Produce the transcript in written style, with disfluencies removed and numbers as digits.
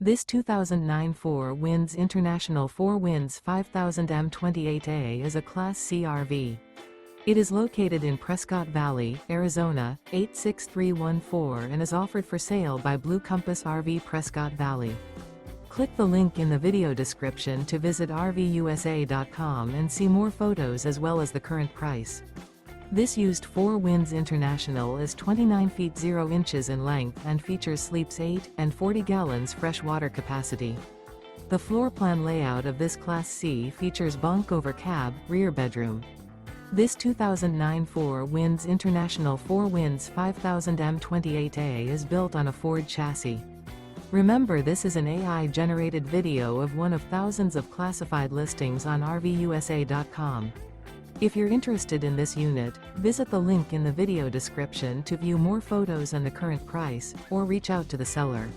This 2009 4 Winds International 4 Winds 5000 M28A is a Class C RV. It is located in Prescott Valley, Arizona, 86314 and is offered for sale by Blue Compass RV Prescott Valley. Click the link in the video description to visit RVUSA.com and see more photos as well as the current price. This used 4 Winds International is 29 feet 0 inches in length and features sleeps 8 and 40 gallons fresh water capacity. The floor plan layout of this Class C features bunk over cab, rear bedroom. This 2009 4 Winds International 4 Winds 5000 M28A is built on a Ford chassis. Remember, this is an AI-generated video of one of thousands of classified listings on RVUSA.com. If you're interested in this unit, visit the link in the video description to view more photos and the current price, or reach out to the seller.